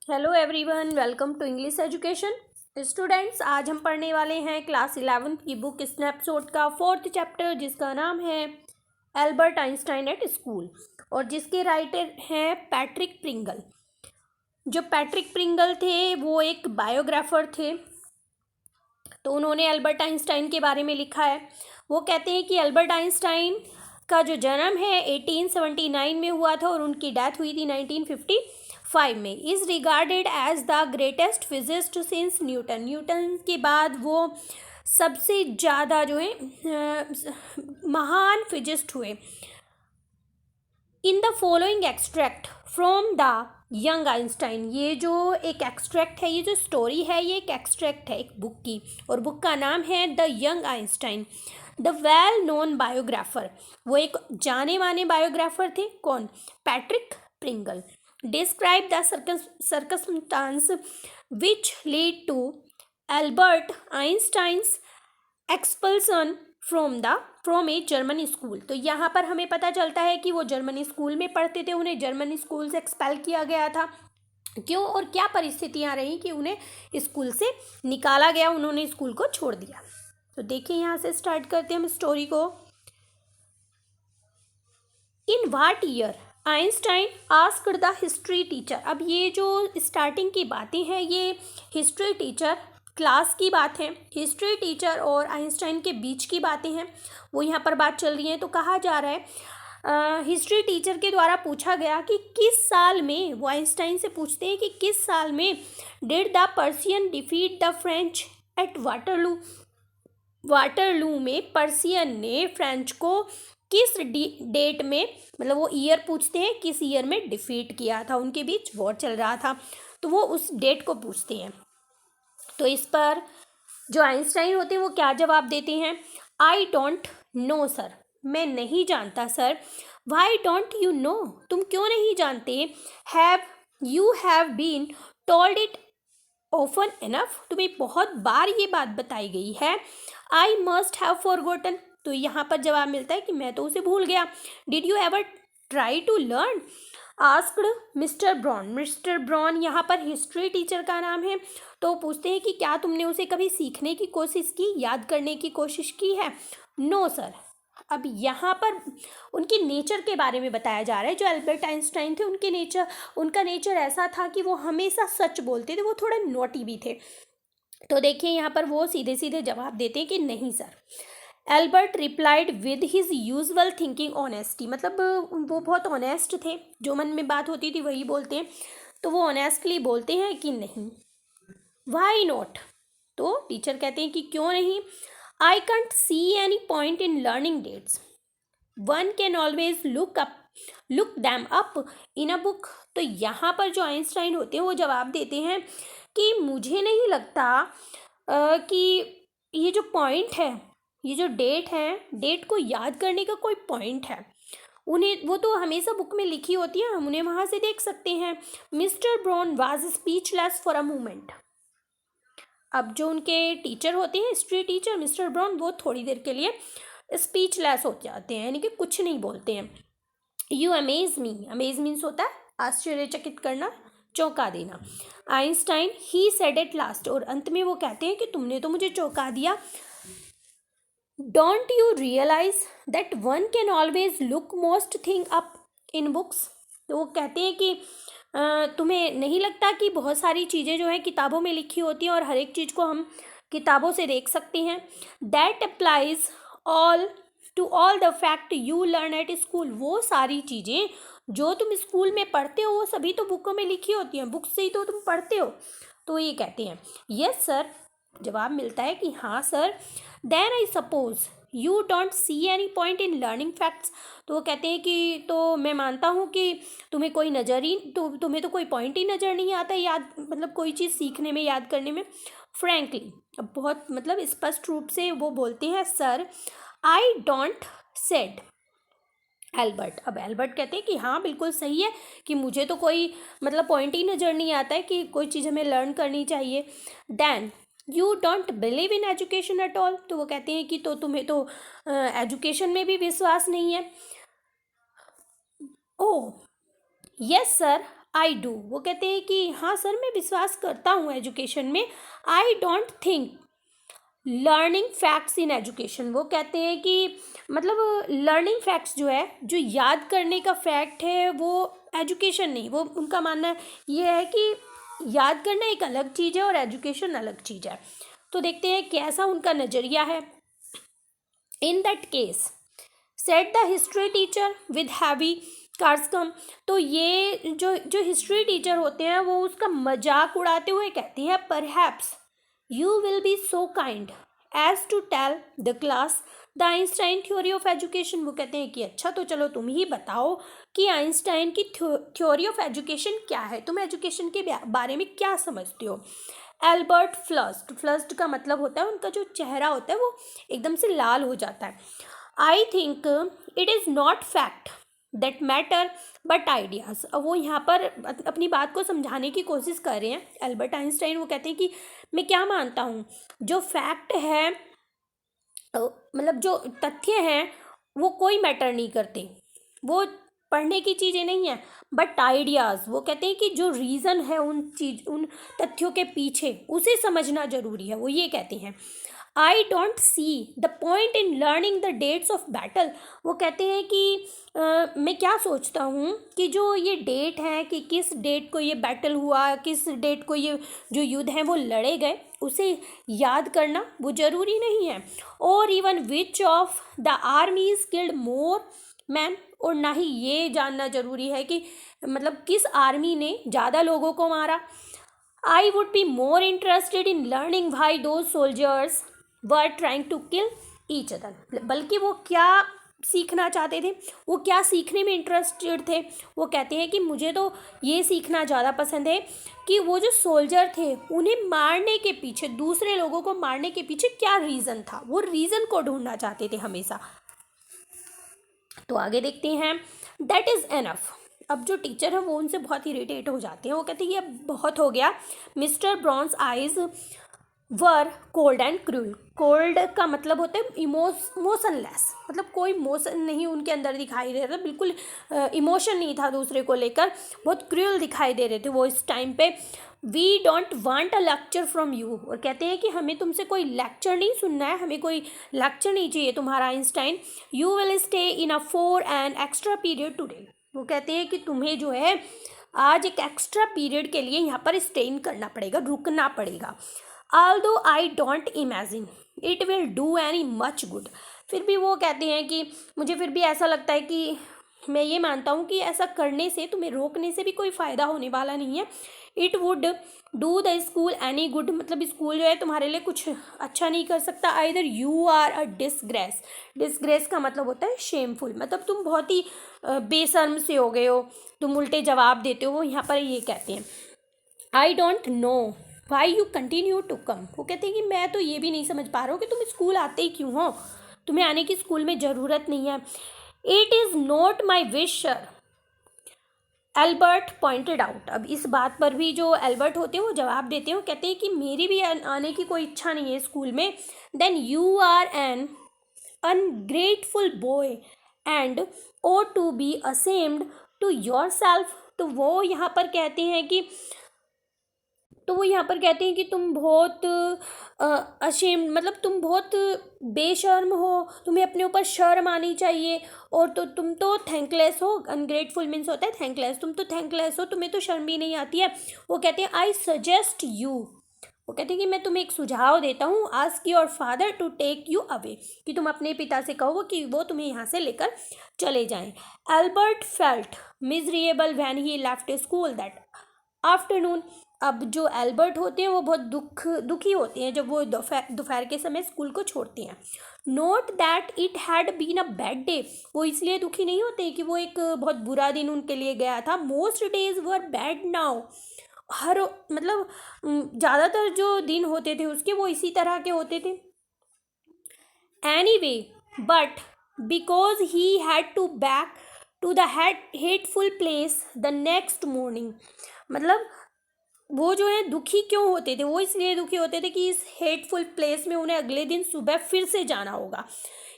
Hello everyone, welcome to English education. Students, आज हम पढ़ने वाले हैं क्लास 11th की बुक स्नैपशॉट का 4th चैप्टर, जिसका नाम है एल्बर्ट आइंस्टाइन एट स्कूल और जिसके राइटर हैं पैट्रिक प्रिंगल। जो पैट्रिक प्रिंगल थे वो एक बायोग्राफर थे, तो उन्होंने एल्बर्ट आइंस्टाइन के बारे में लिखा है। वो कहते हैं कि एल्बर्ट आइंस्टाइन का जो जन्म है 1879 में हुआ था और उनकी डेथ हुई थी 1955 में। Is regarded as the greatest physicist since Newton. Newton के बाद वो सबसे ज़्यादा जो है महान फिजिस्ट हुए। In the following extract from the young Einstein, ये जो एक एक्सट्रैक्ट है, ये जो स्टोरी है, ये एक एक्सट्रैक्ट है एक बुक की, और बुक का नाम है the young Einstein. The well known biographer, वो एक जाने माने बायोग्राफर थे। कौन? Patrick Pringle. Describe the circumstances which lead to Albert Einstein's expulsion from a German school. तो यहाँ पर हमें पता चलता है कि वो जर्मनी स्कूल में पढ़ते थे, उन्हें जर्मनी स्कूल से एक्सपेल किया गया था। क्यों और क्या परिस्थितियाँ रही कि उन्हें स्कूल से निकाला गया, उन्होंने स्कूल को छोड़ दिया। तो देखिए, यहाँ से स्टार्ट करते हैं हम स्टोरी को। In what year Einstein asked the history teacher. अब ये जो स्टार्टिंग की बातें हैं, ये हिस्ट्री टीचर क्लास की बात है। हिस्ट्री टीचर और आइंस्टाइन के बीच की बातें हैं, वो यहाँ पर बात चल रही है। तो कहा जा रहा है, हिस्ट्री टीचर के द्वारा पूछा गया कि किस साल में, वो आइंस्टाइन से पूछते हैं कि किस साल में did the Persian defeat the French eight Waterloo. Waterloo में पर्सियन ने फ्रेंच को किस डेट में, मतलब वो ईयर पूछते हैं, किस ईयर में डिफीट किया था, उनके बीच वॉर चल रहा था, तो वो उस डेट को पूछते हैं। तो इस पर जो आइंस्टाइन होते हैं वो क्या जवाब देते हैं? आई डोंट नो सर, मैं नहीं जानता sir. Why don't you know, तुम क्यों नहीं जानते? Have you have been told it often enough, तुम्हें बहुत बार ये बात बताई गई है। आई मस्ट हैव फॉरगॉटन, तो यहाँ पर जवाब मिलता है कि मैं तो उसे भूल गया। Did you ever try to learn asked mister Brown. Mister Brown यहाँ पर हिस्ट्री टीचर का नाम है, तो पूछते हैं कि क्या तुमने उसे कभी सीखने की कोशिश की, याद करने की कोशिश की है? No sir. अब यहाँ पर उनके नेचर के बारे में बताया जा रहा है। जो एल्बर्ट आइंस्टाइन थे, उनका नेचर ऐसा था कि वो हमेशा सच बोलते थे, वो थोड़ा नॉटी भी थे। तो देखिए, यहाँ पर वो सीधे सीधे जवाब देते हैं कि नहीं sir. Albert replied with his usual thinking honesty, मतलब वो बहुत ऑनेस्ट थे, जो मन में बात होती थी वही बोलते हैं, तो वो ऑनेस्टली बोलते हैं कि नहीं। वाई नॉट, तो टीचर कहते हैं कि क्यों नहीं। I can't see any point in learning dates, one can always look them up in a book. तो यहाँ पर जो आइंस्टाइन होते हैं वो जवाब देते हैं कि मुझे नहीं लगता कि ये जो पॉइंट है, ये जो डेट है, डेट को याद करने का कोई पॉइंट है। उन्हें वो तो हमेशा बुक में लिखी होती है, हम उन्हें वहाँ से देख सकते हैं। Mister brown was speechless for a moment. अब जो उनके टीचर होते हैं, हिस्ट्री टीचर मिस्टर ब्राउन, वो थोड़ी देर के लिए स्पीचलेस हो जाते हैं, यानी कि कुछ नहीं बोलते हैं। You amaze me, amaze means होता है आश्चर्यचकित करना, चौंका देना। Einstein he said at last, और अंत में वो कहते हैं कि तुमने तो मुझे चौंका दिया। Don't you realise that one can always look most thing up in books. तो वो कहते हैं कि तुम्हें नहीं लगता कि बहुत सारी चीज़ें जो हैं किताबों में लिखी होती हैं और हर एक चीज़ को हम किताबों से देख सकते हैं। That applies all to all the fact you learn at school. वो सारी चीज़ें जो तुम स्कूल में पढ़ते हो वो सभी तो बुकों में लिखी होती हैं, बुक से ही तो तुम पढ़ते हो। तो ये कहते हैं यस सर, जवाब मिलता है कि हाँ sir. Then I suppose you don't see any point in learning facts. तो वो कहते हैं कि तो मैं मानता हूँ कि तुम्हें कोई नज़र ही तुम्हें तो कोई पॉइंट ही नज़र नहीं आता याद, मतलब कोई चीज़ सीखने में, याद करने में। फ्रैंकली, अब बहुत मतलब स्पष्ट रूप से वो बोलते हैं sir I don't said Albert. अब एल्बर्ट कहते हैं कि हाँ बिल्कुल सही है कि मुझे तो कोई मतलब पॉइंट ही नज़र नहीं आता है कि कोई चीज़ हमें लर्न करनी चाहिए। Then you don't believe in education at all. तो वो कहते हैं कि तो तुम्हें तो एजुकेशन में भी विश्वास नहीं है। Oh yes sir, I do, वो कहते हैं कि हाँ सर मैं विश्वास करता हूँ एजुकेशन में। I don't think learning facts in education, वो कहते हैं कि मतलब लर्निंग फैक्ट्स जो है, जो याद करने का फैक्ट है वो एजुकेशन नहीं, वो उनका मानना ये है कि याद करना एक अलग चीज़ है और एजुकेशन अलग चीज़ है। तो देखते हैं कैसा उनका नज़रिया है। In that case set the history teacher with heavy कार्सकम, तो ये जो जो हिस्ट्री टीचर होते हैं वो उसका मजाक उड़ाते हुए कहती है, perhaps you will be so kind as to tell the class the Einstein theory of education, वो कहते हैं कि अच्छा तो चलो तुम ही बताओ कि आइंस्टाइन की थ्योरी ऑफ एजुकेशन क्या है, तुम एजुकेशन के बारे में क्या समझते हो। एल्बर्ट फ्लस्ट, फ्लस्ट का मतलब होता है उनका जो चेहरा होता है वो एकदम से लाल हो जाता है। I think it is not fact that matter but ideas, अब वो यहाँ पर अपनी बात को समझाने की कोशिश कर रहे हैं एल्बर्ट आइंस्टाइन। वो कहते हैं कि मैं क्या मानता हूँ, जो फैक्ट है मतलब जो तथ्य हैं वो कोई मैटर नहीं करते, वो पढ़ने की चीज़ें नहीं हैं, बट आइडियाज़, वो कहते हैं कि जो रीज़न है उन तथ्यों के पीछे उसे समझना ज़रूरी है, वो ये कहते हैं। I don't see the point in learning the dates of battle, वो कहते हैं कि मैं क्या सोचता हूँ कि जो ये डेट है कि किस डेट को ये बैटल हुआ, किस डेट को ये जो युद्ध हैं वो लड़े गए, उसे याद करना वो ज़रूरी नहीं है। और even which of the armies killed more man, और ना ही ये जानना ज़रूरी है कि मतलब किस आर्मी ने ज़्यादा लोगों को मारा। I would be more interested in learning why two soldiers were trying to kill each other, बल्कि वो क्या सीखना चाहते थे, वो क्या सीखने में इंटरेस्टेड थे। वो कहते हैं कि मुझे तो ये सीखना ज़्यादा पसंद है कि वो जो सोल्जर थे उन्हें मारने के पीछे, दूसरे लोगों को मारने के पीछे क्या रीज़न था, वो रीज़न को ढूंढना चाहते थे हमेशा। तो आगे देखते हैं। दैट इज़ एनफ, अब जो टीचर है वो उनसे बहुत इरिटेट हो जाते हैं, वो कहते हैं ये अब बहुत हो गया। Mister Brown's eyes were cold and cruel, cold का मतलब होता है मोशनलेस, मतलब कोई मोशन नहीं उनके अंदर दिखाई दे रहा था, बिल्कुल इमोशन नहीं था दूसरे को लेकर, बहुत क्रूल दिखाई दे रहे थे वो इस टाइम पे। We don't want a lecture from you, और कहते हैं कि हमें तुमसे कोई लेक्चर नहीं सुनना है, हमें कोई लेक्चर नहीं चाहिए तुम्हारा Einstein. You will stay in a 4 an extra period today, वो कहते हैं कि तुम्हें जो है आज एक एक्स्ट्रा पीरियड के लिए यहाँ पर स्टे इन करना पड़ेगा, रुकना पड़ेगा। although I don't imagine it will do any much good, फिर भी वो कहते हैं कि मुझे फिर भी ऐसा लगता है कि मैं ये मानता हूँ कि ऐसा करने से, तुम्हें रोकने से भी कोई फ़ायदा होने वाला नहीं है। It would do the school any good, मतलब स्कूल जो है तुम्हारे लिए कुछ अच्छा नहीं कर सकता। Either you are a disgrace, disgrace का मतलब होता है शेमफुल, मतलब तुम बहुत ही बेशर्म से हो गए हो, तुम उल्टे जवाब देते हो, वो यहाँ पर ये कहते हैं। I don't know why you continue to come, वो कहते हैं कि मैं तो ये भी नहीं समझ पा रहा हूँ कि तुम स्कूल आते ही क्यों हो, तुम्हें आने की स्कूल में ज़रूरत नहीं है। It is not my wish sir, Albert pointed out, अब इस बात पर भी जो एल्बर्ट होते हैं वो जवाब देते हैं, वो कहते हैं कि मेरी भी आने की कोई इच्छा नहीं है स्कूल में। Then you are an ungrateful boy and ought to be ashamed to yourself, तो वो यहाँ पर कहते हैं कि तुम बहुत अशेम्ड, मतलब तुम बहुत बेशर्म हो, तुम्हें अपने ऊपर शर्म आनी चाहिए, और तो तुम तो थैंकलेस हो, अनग्रेटफुल मीन्स होता है थैंकलेस, तुम तो थैंकलेस हो, तुम्हें तो शर्म भी नहीं आती है। वो कहते हैं आई सजेस्ट यू, वो कहते हैं कि मैं तुम्हें एक सुझाव देता हूँ, ask your father to take you away, कि तुम अपने पिता से कहो कि वो तुम्हें यहाँ से लेकर चले जाएं। Albert felt miserable when he left school that afternoon, अब जो एल्बर्ट होते हैं वो बहुत दुखी होते हैं जब वो दोपहर के समय स्कूल को छोड़ते हैं। Not that it had been a bad day, वो इसलिए दुखी नहीं होते कि वो एक बहुत बुरा दिन उनके लिए गया था। Most days were bad now, हर मतलब ज़्यादातर जो दिन होते थे उसके वो इसी तरह के होते थे। Anyway but because he had to back to the hateful place the next morning, मतलब वो जो है दुखी क्यों होते थे, वो इसलिए दुखी होते थे कि इस हेटफुल प्लेस में उन्हें अगले दिन सुबह फिर से जाना होगा।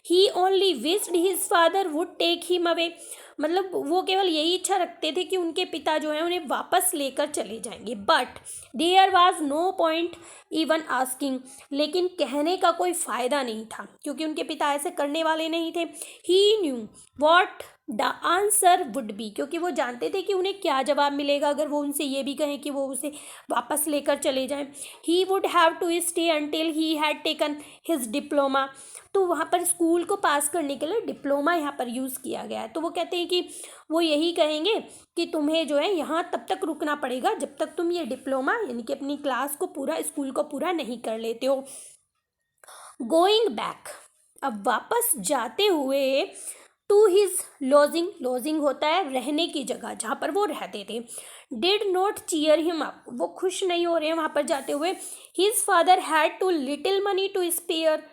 He only wished his father would take him away, मतलब वो केवल यही इच्छा रखते थे कि उनके पिता जो है उन्हें वापस लेकर चले जाएंगे। But there was no point even asking, लेकिन कहने का कोई फ़ायदा नहीं था क्योंकि उनके पिता ऐसे करने वाले नहीं थे। He knew what the answer would be, क्योंकि वो जानते थे कि उन्हें क्या जवाब मिलेगा अगर वो उनसे ये भी कहें कि वो उसे वापस लेकर चले जाएं। He would have to stay until he had taken his diploma. तो वहाँ पर स्कूल को पास करने के लिए डिप्लोमा यहाँ पर यूज़ किया गया है। तो वो कहते हैं कि वो यही कहेंगे कि तुम्हें जो है यहाँ तब तक रुकना पड़ेगा जब तक तुम ये डिप्लोमा यानी कि अपनी क्लास को पूरा, स्कूल को पूरा नहीं कर लेते हो। गोइंग बैक, अब वापस जाते हुए, टू हिज लॉजिंग, लॉजिंग होता है रहने की जगह जहाँ पर वो रहते थे। Did not cheer him up, वो खुश नहीं हो रहे हैं वहाँ पर जाते हुए। His father had too little money to spare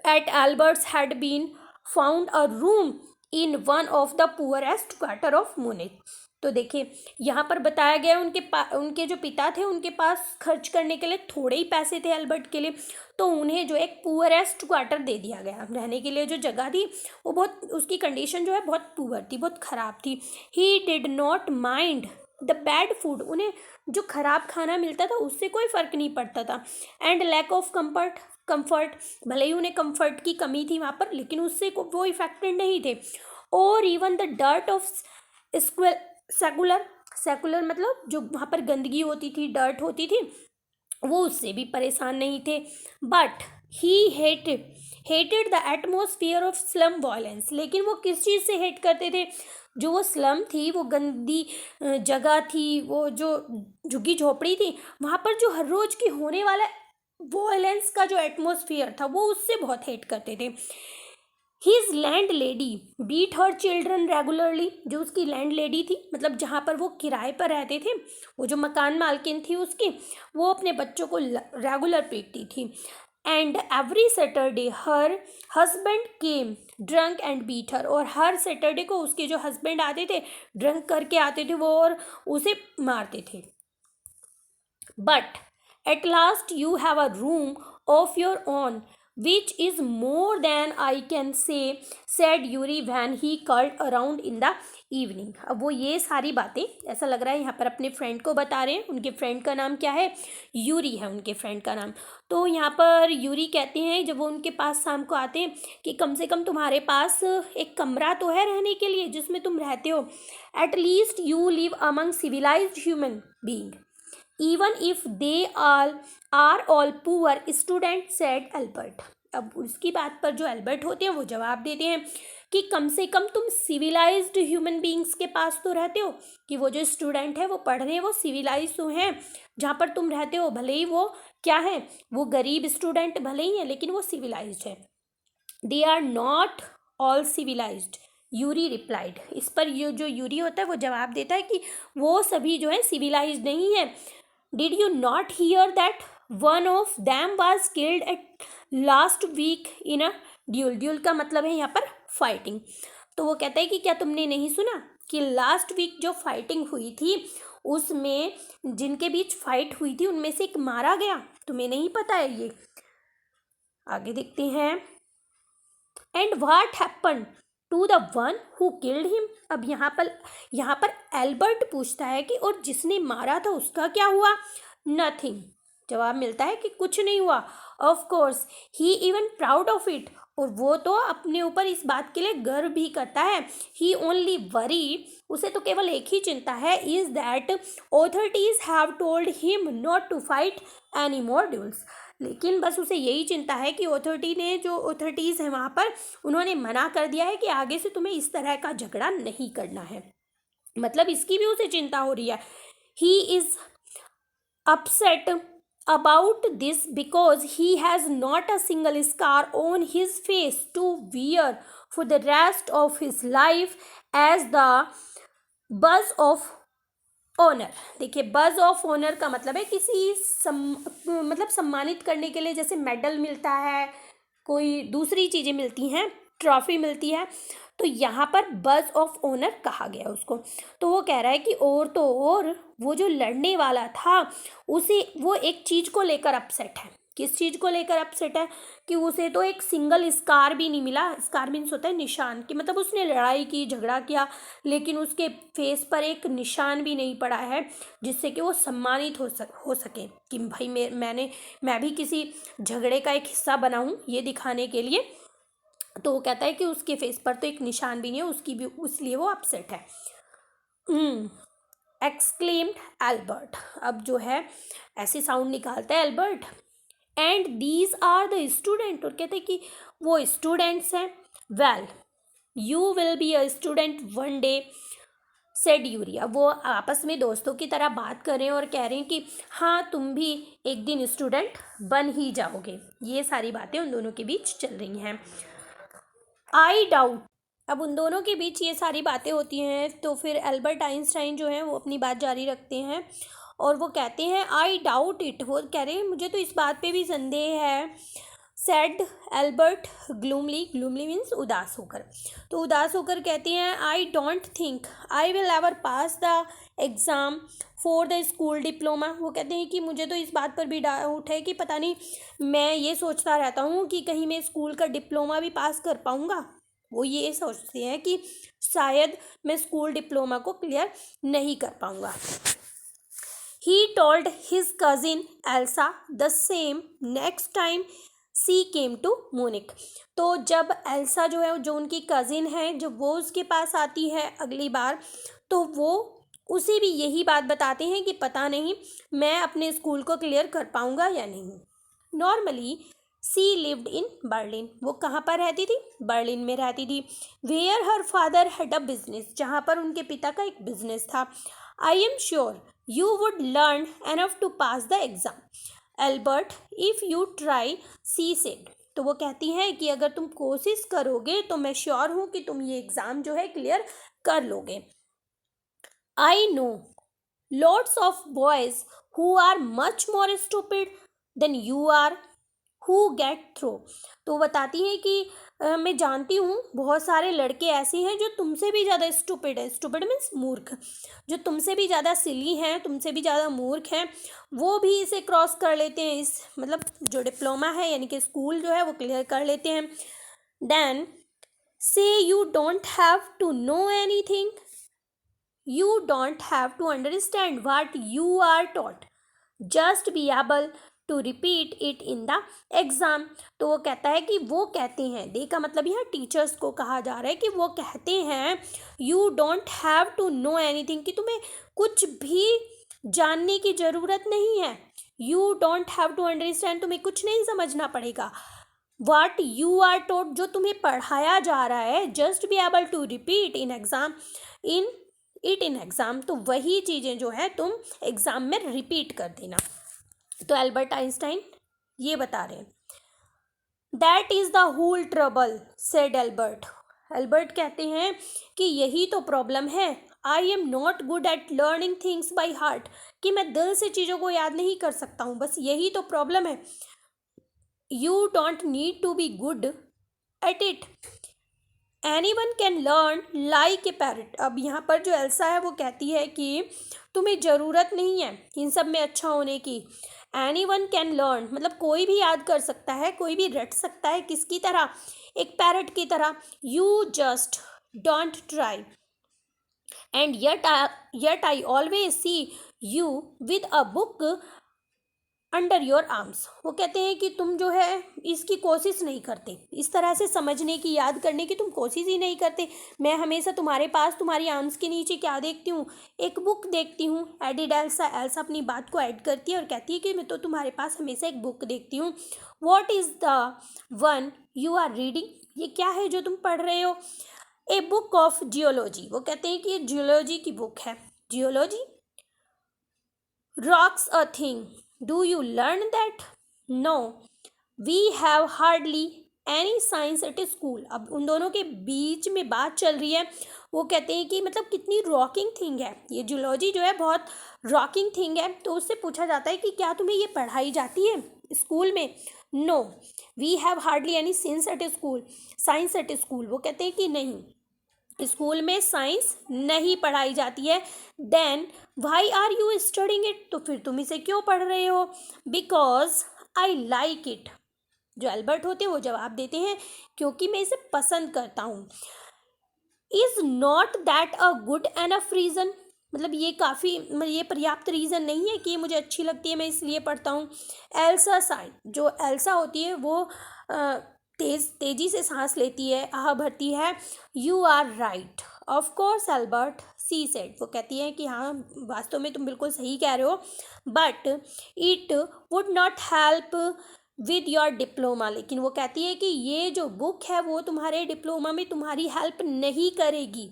at Albert's had been found a room in one of the poorest quarter of Munich. तो देखिए यहाँ पर बताया गया उनके जो पिता थे उनके पास खर्च करने के लिए थोड़े ही पैसे थे एल्बर्ट के लिए, तो उन्हें जो एक पुअरेस्ट क्वार्टर दे दिया गया रहने के लिए। जो जगह थी वो बहुत, उसकी कंडीशन जो है बहुत पुअर थी, बहुत ख़राब थी। He did not mind the bad food, उन्हें जो ख़राब खाना मिलता था उससे कोई फ़र्क नहीं पड़ता था। एंड लैक ऑफ कंफर्ट, भले ही उन्हें कंफर्ट की कमी थी वहाँ पर लेकिन उससे वो इफेक्टेड नहीं थे। और even the dirt of secular, secular मतलब जो वहाँ पर गंदगी होती थी, डर्ट होती थी, वो उससे भी परेशान नहीं थे। But he hated the atmosphere of slum violence, लेकिन वो किस चीज़ से हेट करते थे? जो वो स्लम थी, वो गंदी जगह थी, वो जो झुग्गी झोपड़ी थी, वहाँ पर जो हर रोज़ की होने वाला वायलेंस का जो एटमोसफियर था वो उससे बहुत हेट करते थे। His landlady beat her children regularly, जो उसकी लैंड लेडी थी मतलब जहाँ पर वो किराए पर रहते थे, वो जो मकान मालकिन थी उसकी, वो अपने बच्चों को रेगुलर पीटती थी। And every Saturday her husband came drunk and beat her, और हर सैटरडे को उसके जो हस्बैंड आते थे ड्रंक करके आते थे वो और उसे मारते थे। But at last you have a room of your own which is more than I can say, said Yuri when he called around in the evening। अब वो ये सारी बातें ऐसा लग रहा है यहाँ पर अपने फ्रेंड को बता रहे हैं। उनके फ्रेंड का नाम क्या है? यूरी है उनके फ्रेंड का नाम। तो यहाँ पर यूरी कहते हैं जब वो उनके पास शाम को आते हैं कि कम से कम तुम्हारे पास एक कमरा तो है रहने के लिए जिसमें तुम रहते हो। At least you live among civilised human being even if they all are all poor student, said Albert. अब उसकी बात पर जो एल्बर्ट होते हैं वो जवाब देते हैं कि कम से कम तुम सिविलाइज्ड ह्यूमन बींग्स के पास तो रहते हो, कि वो जो स्टूडेंट है वो पढ़ रहे हैं वो सिविलाइज तो हैं, जहाँ पर तुम रहते हो भले ही वो क्या है, वो गरीब स्टूडेंट भले ही हैं लेकिन वो सिविलाइज्ड है। They are not all civilised, Yuri replied. इस पर ये जो यूरी होता है वो जवाब देता है कि वो सभी जो है सिविलाइज्ड नहीं है। Did you not hear that one of them was killed at last week in a duel? Dual का मतलब है यहाँ पर फाइटिंग। तो वो कहता है कि क्या तुमने नहीं सुना कि लास्ट वीक जो फाइटिंग हुई थी उसमें जिनके बीच फाइट हुई थी उनमें से एक मारा गया? तुम्हें नहीं पता है ये? आगे देखते हैं। And what happen to the one who killed him. अब यहाँ पर एल्बर्ट पूछता है कि और जिसने मारा था उसका क्या हुआ? नथिंग, जवाब मिलता है कि कुछ नहीं हुआ। Of course he even proud of it, और वो तो अपने ऊपर इस बात के लिए गर्व भी करता है। ही ओनली वरी, उसे तो केवल एक ही चिंता है, is that authorities have told him not to fight any more duels. लेकिन बस उसे यही चिंता है कि ऑथोरिटीज़ हैं वहाँ पर, उन्होंने मना कर दिया है कि आगे से तुम्हें इस तरह का झगड़ा नहीं करना है। मतलब इसकी भी उसे चिंता हो रही है। He is upset about this because he has not a single scar on his face to wear for the rest of his life as the badge of honour. देखिए बज ऑफ ऑनर का मतलब है किसी मतलब सम्मानित करने के लिए, जैसे मेडल मिलता है, कोई दूसरी चीज़ें मिलती हैं, ट्रॉफी मिलती है, तो यहाँ पर बज ऑफ ऑनर कहा गया उसको। तो वो कह रहा है कि और वो जो लड़ने वाला था उसे वो एक चीज़ को लेकर अपसेट है किस चीज़ को लेकर अपसेट है कि उसे तो एक सिंगल स्कार भी नहीं मिला। स्कार मीन्स होता है निशान, कि मतलब उसने लड़ाई की, झगड़ा किया, लेकिन उसके फेस पर एक निशान भी नहीं पड़ा है जिससे कि वो सम्मानित हो सके कि भाई मैं भी किसी झगड़े का एक हिस्सा बना हूँ, ये दिखाने के लिए। तो वो कहता है कि उसके फेस पर तो एक निशान भी नहीं है, उसकी भी, इसलिए वो अपसेट है। एक्सक्लेम्ड एल्बर्ट, अब जो है ऐसे साउंड निकालता है Albert. And these are the student, और कहते हैं कि वो स्टूडेंट्स हैं। Well you will be a student one day, said Yuri. अब वो आपस में दोस्तों की तरह बात कर रहे हैं और कह रहे हैं कि हाँ तुम भी एक दिन स्टूडेंट बन ही जाओगे। ये सारी बातें उन दोनों के बीच चल रही हैं। आई डाउट, अब उन दोनों के बीच ये सारी बातें होती हैं तो फिर एल्बर्ट आइंस्टाइन जो है वो अपनी बात जारी रखते हैं और वो कहते हैं आई डाउट इट, वो कह रहे हैं मुझे तो इस बात पे भी संदेह है। सेड एल्बर्ट ग्लूमली, ग्लूमली मीन्स उदास होकर, तो उदास होकर कहते हैं I don't think I will ever pass the exam for the school diploma. वो कहते हैं कि मुझे तो इस बात पर भी डाउट है कि पता नहीं, मैं ये सोचता रहता हूँ कि कहीं मैं स्कूल का डिप्लोमा भी पास कर पाऊँगा। वो ये सोचते हैं कि शायद मैं स्कूल डिप्लोमा को क्लियर नहीं कर पाऊँगा। He told his cousin Elsa the same next time she came to Munich। तो जब एल्सा जो है, जो उनकी कज़िन है, जब वो उसके पास आती है अगली बार, तो वो उसे भी यही बात बताते हैं कि पता नहीं मैं अपने स्कूल को क्लियर कर पाऊँगा या नहीं। Normally she lived in Berlin, वो कहाँ पर रहती थी? बर्लिन में रहती थी। Where her father had a business, जहाँ पर उनके पिता का एक बिजनेस था। I am sure you would learn enough to pass the exam, Albert, if you try, she said। तो वो कहती हैं कि अगर तुम कोशिश करोगे तो मैं श्योर हूँ कि तुम ये एग्ज़ाम जो है क्लियर कर लोगे। I know lots of boys who are much more stupid than you are who get through। तो बताती हैं कि मैं जानती हूँ बहुत सारे लड़के ऐसे हैं जो तुमसे भी ज़्यादा स्टूपिड है। स्टूपिड मीन्स मूर्ख, जो तुमसे भी ज़्यादा सिली हैं, तुमसे भी ज़्यादा मूर्ख हैं, वो भी इसे क्रॉस कर लेते हैं। इस मतलब जो डिप्लोमा है यानी कि स्कूल जो है वो क्लियर कर लेते हैं। Then so you don't have to know anything, you don't have to understand what you are taught, just be able to repeat it in the exam. तो वो कहता है कि वो कहते हैं, दे का मतलब यहाँ टीचर्स को कहा जा रहा है कि वो कहते हैं you don't have to know anything, कि तुम्हें कुछ भी जानने की ज़रूरत नहीं है। You don't have to understand, तुम्हें कुछ नहीं समझना पड़ेगा। वाट यू आर टोट, जो तुम्हें पढ़ाया जा रहा है, just be able to repeat in exam in exam, तो वही चीज़ें जो है तुम एग्ज़ाम में रिपीट कर देना। तो एल्बर्ट आइंस्टाइन ये बता रहे हैं। That is the whole trouble, said Albert. Albert कहते हैं कि यही तो प्रॉब्लम है। I am not good at learning things by heart, कि मैं दिल से चीज़ों को याद नहीं कर सकता हूँ, बस यही तो प्रॉब्लम है। You don't need to be good at it, anyone can learn like a parrot. अब यहाँ पर जो एल्सा है वो कहती है कि तुम्हें ज़रूरत नहीं है इन सब में अच्छा होने की। एनी वन कैन लर्न मतलब कोई भी याद कर सकता है, कोई भी रट सकता है, किसकी तरह? एक पैरट की तरह। You just don't try and yet I always see you with a book under your arms. वो कहते हैं कि तुम जो है इसकी कोशिश नहीं करते, इस तरह से समझने की, याद करने की तुम कोशिश ही नहीं करते। मैं हमेशा तुम्हारे पास, तुम्हारी आर्म्स के नीचे क्या देखती हूँ? एक बुक देखती हूँ। एडिड एल्सा, एल्सा अपनी बात को ऐड करती है और कहती है कि मैं तो तुम्हारे पास हमेशा एक बुक देखती हूँ। What is the one you are reading, ये क्या है जो तुम पढ़ रहे हो? A book of geology. वो कहते हैं कि ये जियोलॉजी की बुक है। Geology, rocks a thing, do you learn that? No, we have hardly any science at school। अब उन दोनों के बीच में बात चल रही है। वो कहते हैं कि मतलब कितनी रॉकिंग थिंग है ये जियोलॉजी, जो है बहुत रॉकिंग थिंग है। तो उससे पूछा जाता है कि क्या तुम्हें ये पढ़ाई जाती है स्कूल में? No, we have hardly any science at school. वो कहते हैं कि नहीं, स्कूल में साइंस नहीं पढ़ाई जाती है। Then why are you studying it, तो फिर तुम इसे क्यों पढ़ रहे हो? Because I like it. जो एल्बर्ट होते हैं वो जवाब देते हैं क्योंकि मैं इसे पसंद करता हूँ। Is not that a good enough reason, मतलब ये काफ़ी, ये पर्याप्त रीज़न नहीं है कि ये मुझे अच्छी लगती है मैं इसलिए पढ़ता हूँ। एल्सा साइन, जो एल्सा होती है वो तेज़ी से सांस लेती है, आह भरती है। You are right of course Albert, she said, वो कहती है कि हाँ वास्तव में तुम बिल्कुल सही कह रहे हो, but it would not help with your diploma, लेकिन वो कहती है कि ये जो बुक है वो तुम्हारे डिप्लोमा में तुम्हारी हेल्प नहीं करेगी।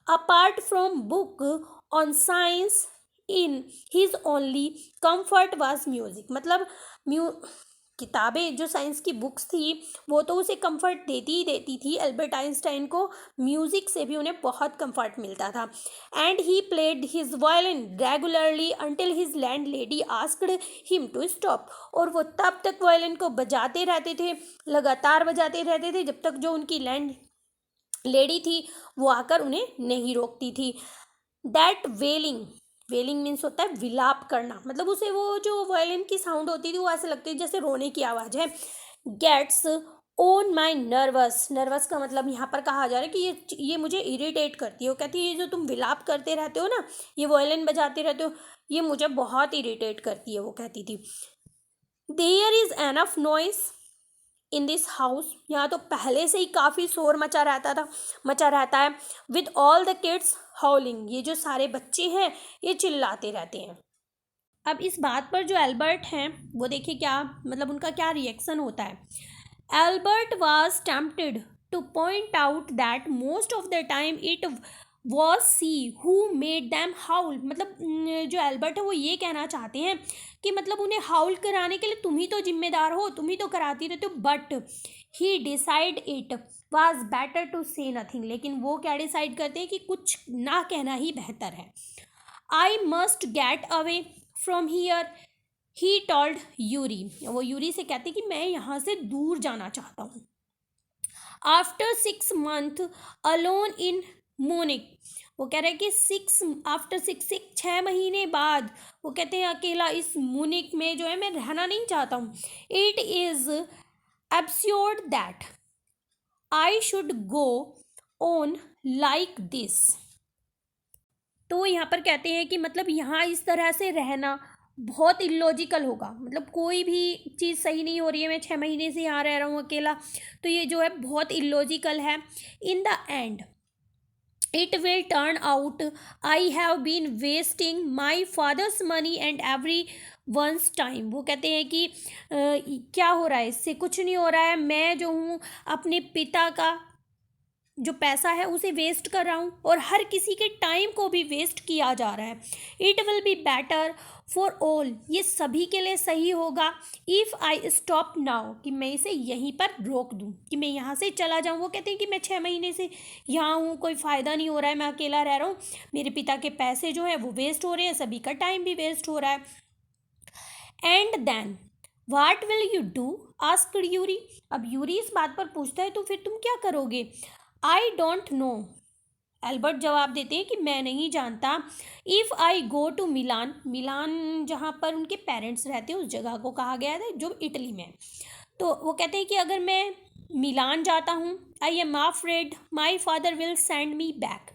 Apart from book on science in his only comfort was music, मतलब किताबें जो साइंस की बुक्स थी वो तो उसे कंफर्ट देती ही देती थी, एल्बर्ट आइंस्टाइन को म्यूज़िक से भी उन्हें बहुत कंफर्ट मिलता था। And he played his violin regularly until his landlady asked him to stop, और वो तब तक वायलिन को बजाते रहते थे, लगातार बजाते रहते थे जब तक जो उनकी लैंड लेडी थी वो आकर उन्हें नहीं रोकती थी। दैट वेलिंग, वेलिंग मीन्स होता है विलाप करना, मतलब उसे वो जो वायलिन की साउंड होती थी वो ऐसे लगती है जैसे रोने की आवाज़ है। Gets on my nerves, nerves का मतलब यहाँ पर कहा जा रहा है कि ये मुझे इरिटेट करती है। वो कहती है ये जो तुम विलाप करते रहते हो ना, ये वायलिन बजाते रहते हो, ये मुझे बहुत इरिटेट करती है, वो कहती थी। There is enough noise in this house, यहाँ तो पहले से ही काफ़ी शोर मचा रहता है। विद ऑल द किड्स हाउलिंग, ये जो सारे बच्चे हैं ये चिल्लाते रहते हैं। अब इस बात पर जो एल्बर्ट हैं वो देखिए क्या, मतलब उनका क्या रिएक्शन होता है। Albert was tempted to point out that most of the time it was she who made them howl, मतलब जो एल्बर्ट है वो ये कहना चाहते हैं कि मतलब उन्हें हाउल कराने के लिए तुम ही तो जिम्मेदार हो, तुम ही तो कराती रहते हो। But he decide it was better to say nothing, लेकिन वो क्या डिसाइड करते हैं कि कुछ ना कहना ही बेहतर है। I must get away from here, he told Yuri, वो यूरी से कहते कि मैं यहाँ से दूर जाना चाहता हूँ। After 6 months alone in Munich, वो कह रहे हैं कि आफ्टर 6 महीने बाद वो कहते हैं अकेला इस म्यूनिक में जो है मैं रहना नहीं चाहता हूँ। It is absurd that I should go on like this, तो यहाँ पर कहते हैं कि मतलब यहाँ इस तरह से रहना बहुत इलॉजिकल होगा, मतलब कोई भी चीज़ सही नहीं हो रही है, मैं 6 महीने से यहाँ रह रहा हूँ अकेला, तो ये जो है बहुत इलॉजिकल है। In the end it will turn out I have been wasting my father's money and every once time, वो कहते हैं कि क्या हो रहा है, इससे कुछ नहीं हो रहा है, मैं जो हूँ अपने पिता का जो पैसा है उसे वेस्ट कर रहा हूँ और हर किसी के टाइम को भी वेस्ट किया जा रहा है। It will be better for all, ये सभी के लिए सही होगा। इफ़ आई स्टॉप नाउ, कि मैं इसे यहीं पर रोक दूँ, कि मैं यहाँ से चला जाऊँ। वो कहते हैं कि मैं 6 महीने से यहाँ हूँ, कोई फ़ायदा नहीं हो रहा है, मैं अकेला रह रहा हूँ, मेरे पिता के पैसे जो है वो वेस्ट हो रहे हैं, सभी का टाइम भी वेस्ट हो रहा है। And then what will you do asked Yuri, अब यूरी इस बात पर पूछता है तो फिर तुम क्या करोगे। आई डोंट नो, एल्बर्ट जवाब देते हैं कि मैं नहीं जानता। If I go to Milan, मिलान जहाँ पर उनके पेरेंट्स रहते हैं उस जगह को कहा गया था जो इटली में है, तो वो कहते हैं कि अगर मैं मिलान जाता हूँ, I am afraid my father will send me back,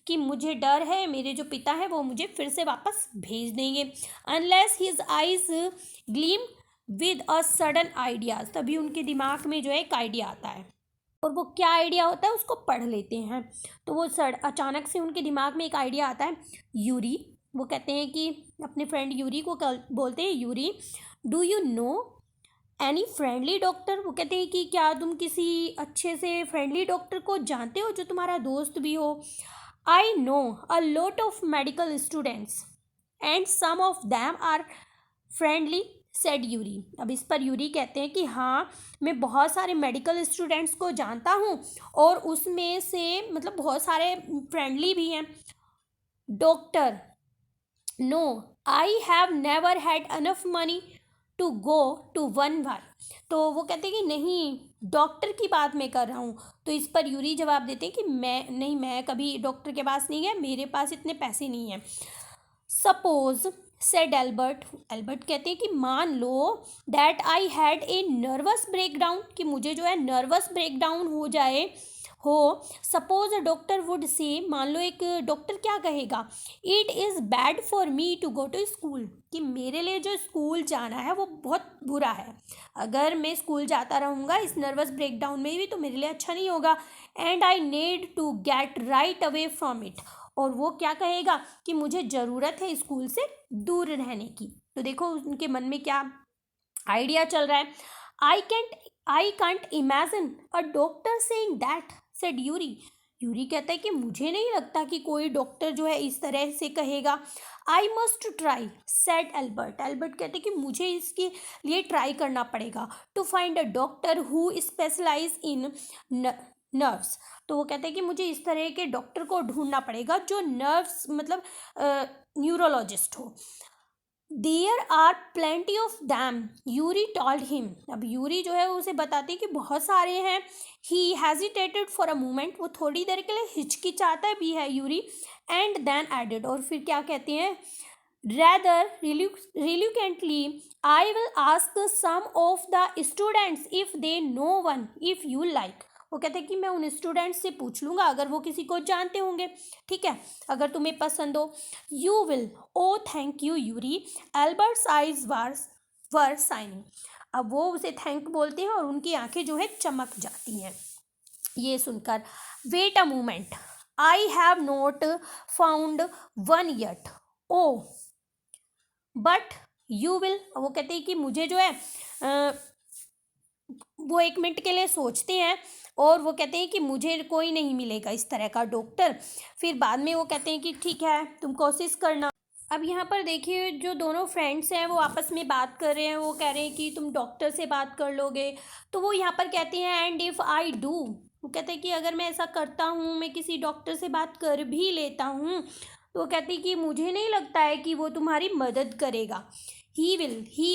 कि मुझे डर है मेरे जो पिता है वो मुझे फिर से वापस भेज देंगे। Unless his eyes gleam with a sudden ideas, तभी उनके दिमाग में जो है एक आइडिया आता है और वो क्या आइडिया होता है उसको पढ़ लेते हैं, तो वो अचानक से उनके दिमाग में एक आइडिया आता है। यूरी, वो कहते हैं कि अपने फ्रेंड यूरी को बोलते हैं, Yuri do you know any friendly doctor, वो कहते हैं कि क्या तुम किसी अच्छे से फ्रेंडली डॉक्टर को जानते हो जो तुम्हारा दोस्त भी हो। I know a lot of medical students and some of them are friendly said Yuri, अब इस पर यूरी कहते हैं कि हाँ मैं बहुत सारे मेडिकल स्टूडेंट्स को जानता हूँ और उसमें से मतलब बहुत सारे फ्रेंडली भी हैं। Doctor no I have never had enough money to go to one bar, तो वो कहते हैं कि नहीं डॉक्टर की बात मैं कर रहा हूँ, तो इस पर यूरी जवाब देते हैं कि मैं कभी डॉक्टर के पास नहीं गया, मेरे पास इतने पैसे नहीं हैं। Suppose said Albert. एल्बर्ट कहते हैं कि मान लो that I had a nervous breakdown, कि मुझे जो है नर्वस ब्रेकडाउन हो जाए हो। Suppose a doctor would say, मान लो एक डॉक्टर क्या कहेगा, it is bad for me to go to school, कि मेरे लिए जो स्कूल जाना है वो बहुत बुरा है, अगर मैं स्कूल जाता रहूँगा इस नर्वस ब्रेकडाउन में भी तो मेरे लिए अच्छा नहीं होगा। And I need to get right away from it, और वो क्या कहेगा कि मुझे ज़रूरत है स्कूल से दूर रहने की। तो देखो उनके मन में क्या आइडिया चल रहा है। I can't imagine a doctor saying that, said Yuri. Yuri कहता है कि मुझे नहीं लगता कि कोई डॉक्टर जो है इस तरह से कहेगा। I must try, said Albert. Albert कहते हैं कि मुझे इसके लिए ट्राई करना पड़ेगा, to find a doctor who specialise in nerves. तो वो कहते हैं कि मुझे इस तरह के डॉक्टर को ढूंढना पड़ेगा जो नर्व्स मतलब न्यूरोलॉजिस्ट हो। There are plenty of them, Yuri told him. अब यूरी जो है उसे बताती है कि बहुत सारे हैं। ही हैजिटेटेड फॉर अ मोमेंट, वो थोड़ी देर के लिए हिचकिचाता भी है यूरी। एंड देन एडेड, और फिर क्या कहते हैं, rather reluctantly, I will ask some of the students if they know one, if you like। वो कहते हैं कि मैं उन स्टूडेंट्स से पूछ लूँगा अगर वो किसी को जानते होंगे, ठीक है, अगर तुम्हें पसंद हो। You will, oh thank you Yuri. Albert's eyes were shining. अब वो उसे थैंक बोलते हैं और उनकी आंखें जो है चमक जाती हैं ये सुनकर। Wait a moment, I have not found one yet, oh but you will. वो कहते हैं कि मुझे जो है वो एक मिनट के लिए सोचते हैं और वो कहते हैं कि मुझे कोई नहीं मिलेगा इस तरह का डॉक्टर। फिर बाद में वो कहते हैं कि ठीक है तुम कोशिश करना। अब यहाँ पर देखिए जो दोनों फ्रेंड्स हैं वो आपस में बात कर रहे हैं, वो कह रहे हैं कि तुम डॉक्टर से बात कर लोगे। तो वो यहाँ पर कहते हैं एंड इफ़ आई डू, वो कहते हैं कि अगर मैं ऐसा करता हूँ, मैं किसी डॉक्टर से बात कर भी लेता हूँ, तो वो कहती कि मुझे नहीं लगता है कि वो तुम्हारी मदद करेगा। He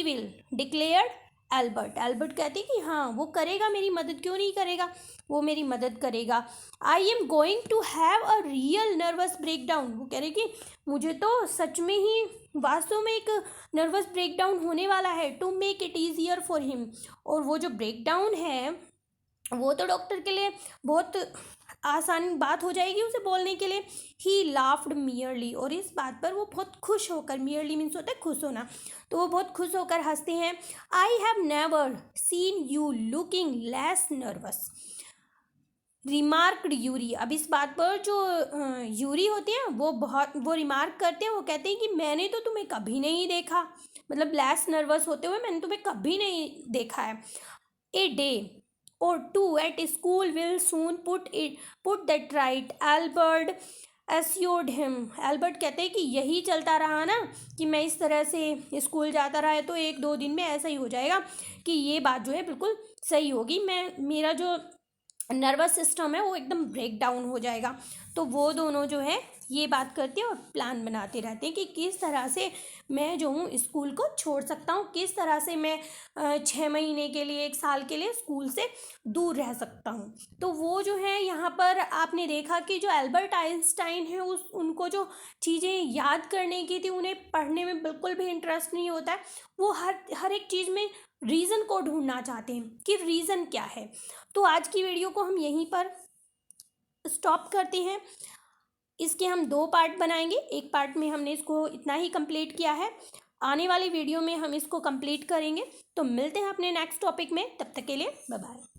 will declared Albert. Albert कहते कि हाँ वो करेगा मेरी मदद, क्यों नहीं करेगा, वो मेरी मदद करेगा। I am going to have a real nervous breakdown. वो कह रहे कि मुझे तो सच में ही वास्तव में एक नर्वस ब्रेकडाउन होने वाला है, to make it easier for him. और वो जो ब्रेकडाउन है वो तो डॉक्टर के लिए बहुत आसान बात हो जाएगी उसे बोलने के लिए। ही लाफ्ड मियरली, और इस बात पर वो बहुत खुश होकर, मियरली मीन्स होता है खुश होना, तो वो बहुत खुश होकर हंसते हैं। आई have never seen you looking less nervous, remarked Yuri. अब इस बात पर जो यूरी होते हैं वो रिमार्क करते हैं, वो कहते हैं कि मैंने तो तुम्हें कभी नहीं देखा, मतलब लेस नर्वस होते हुए मैंने तुम्हें कभी नहीं देखा है। A day or two at school will soon put that right, Albert assured him। Albert कहते हैं कि यही चलता रहा ना कि मैं इस तरह से स्कूल जाता रहा है तो एक दो दिन में ऐसा ही हो जाएगा कि ये बात जो है बिल्कुल सही होगी, मेरा जो नर्वस सिस्टम है वो एकदम ब्रेक डाउन हो जाएगा। तो वो दोनों जो है ये बात करते हैं और प्लान बनाते रहते हैं कि किस तरह से मैं जो हूँ स्कूल को छोड़ सकता हूँ, किस तरह से मैं 6 महीने के लिए, 1 साल के लिए स्कूल से दूर रह सकता हूँ। तो वो जो है यहाँ पर आपने देखा कि जो एल्बर्ट आइंस्टाइन है उनको जो चीज़ें याद करने की थी, उन्हें पढ़ने में बिल्कुल भी इंटरेस्ट नहीं होता है, वो हर एक चीज़ में रीज़न को ढूंढना चाहते हैं कि रीज़न क्या है। तो आज की वीडियो को हम यहीं पर स्टॉप करते हैं। इसके हम 2 पार्ट बनाएंगे, एक पार्ट में हमने इसको इतना ही कंप्लीट किया है, आने वाली वीडियो में हम इसको कंप्लीट करेंगे। तो मिलते हैं अपने नेक्स्ट टॉपिक में, तब तक के लिए बाय बाय।